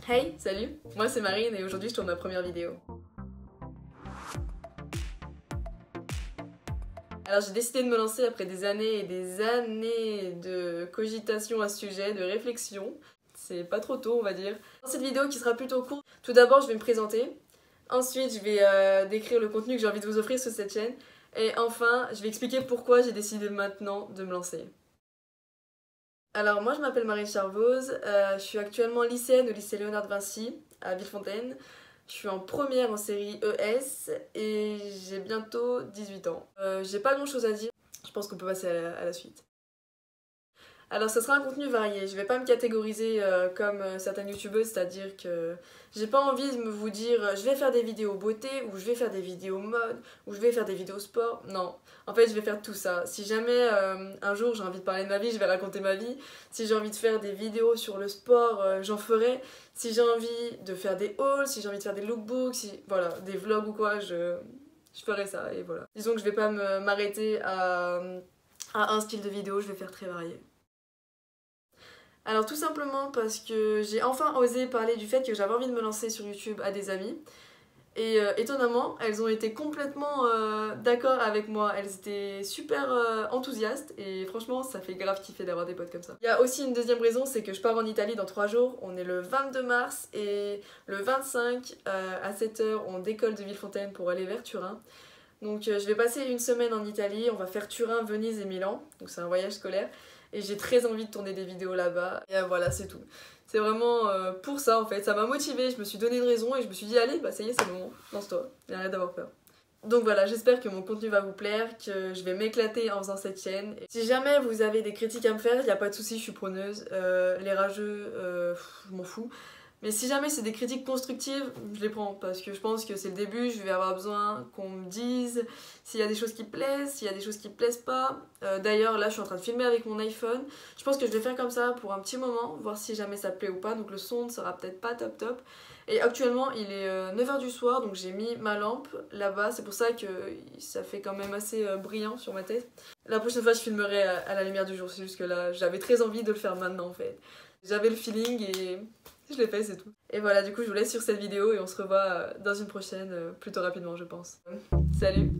Hey, salut, moi c'est Marine et aujourd'hui je tourne ma première vidéo. Alors j'ai décidé de me lancer après des années et des années de cogitation à ce sujet, de réflexion. C'est pas trop tôt on va dire. Dans cette vidéo qui sera plutôt courte, tout d'abord je vais me présenter. Ensuite je vais décrire le contenu que j'ai envie de vous offrir sur cette chaîne. Et enfin je vais expliquer pourquoi j'ai décidé maintenant de me lancer. Alors moi je m'appelle Marine Charvoz, je suis actuellement lycéenne au lycée Léonard de Vinci à Villefontaine. Je suis en première en série ES et j'ai bientôt 18 ans. J'ai pas grand chose à dire, je pense qu'on peut passer à la suite. Alors ce sera un contenu varié, je vais pas me catégoriser comme certaines youtubeuses, c'est-à-dire que j'ai pas envie de vous dire je vais faire des vidéos beauté, ou je vais faire des vidéos mode, ou je vais faire des vidéos sport. Non, en fait je vais faire tout ça. Si jamais un jour j'ai envie de parler de ma vie, je vais raconter ma vie. Si j'ai envie de faire des vidéos sur le sport, j'en ferai. Si j'ai envie de faire des hauls, si j'ai envie de faire des lookbooks, voilà, des vlogs ou quoi, je ferai ça et voilà. Disons que je vais pas m'arrêter à un style de vidéo, je vais faire très varié. Alors tout simplement parce que j'ai enfin osé parler du fait que j'avais envie de me lancer sur YouTube à des amies. Et étonnamment, elles ont été complètement d'accord avec moi. Elles étaient super enthousiastes et franchement, ça fait grave kiffer d'avoir des potes comme ça. Il y a aussi une deuxième raison, c'est que je pars en Italie dans 3 jours. On est le 22 mars et le 25 à 7h, on décolle de Villefontaine pour aller vers Turin. Donc je vais passer une semaine en Italie, on va faire Turin, Venise et Milan. Donc c'est un voyage scolaire. Et j'ai très envie de tourner des vidéos là-bas. Et voilà, c'est tout. C'est vraiment pour ça en fait. Ça m'a motivée, je me suis donné une raison et je me suis dit allez, bah ça y est, c'est le moment, lance-toi. Et arrête d'avoir peur. Donc voilà, j'espère que mon contenu va vous plaire, que je vais m'éclater en faisant cette chaîne. Si jamais vous avez des critiques à me faire, il n'y a pas de souci, je suis preneuse. Les rageux, je m'en fous. Mais si jamais c'est des critiques constructives, je les prends parce que je pense que c'est le début, je vais avoir besoin qu'on me dise s'il y a des choses qui plaisent, s'il y a des choses qui plaisent pas. D'ailleurs là je suis en train de filmer avec mon iPhone, je pense que je vais faire comme ça pour un petit moment, voir si jamais ça plaît ou pas, donc le son ne sera peut-être pas top top. Et actuellement il est 9h du soir, donc j'ai mis ma lampe là-bas, c'est pour ça que ça fait quand même assez brillant sur ma tête. La prochaine fois je filmerai à la lumière du jour, c'est juste que là j'avais très envie de le faire maintenant en fait. J'avais le feeling et je l'ai fait, c'est tout. Et voilà, du coup, je vous laisse sur cette vidéo et on se revoit dans une prochaine plutôt rapidement, je pense. Salut!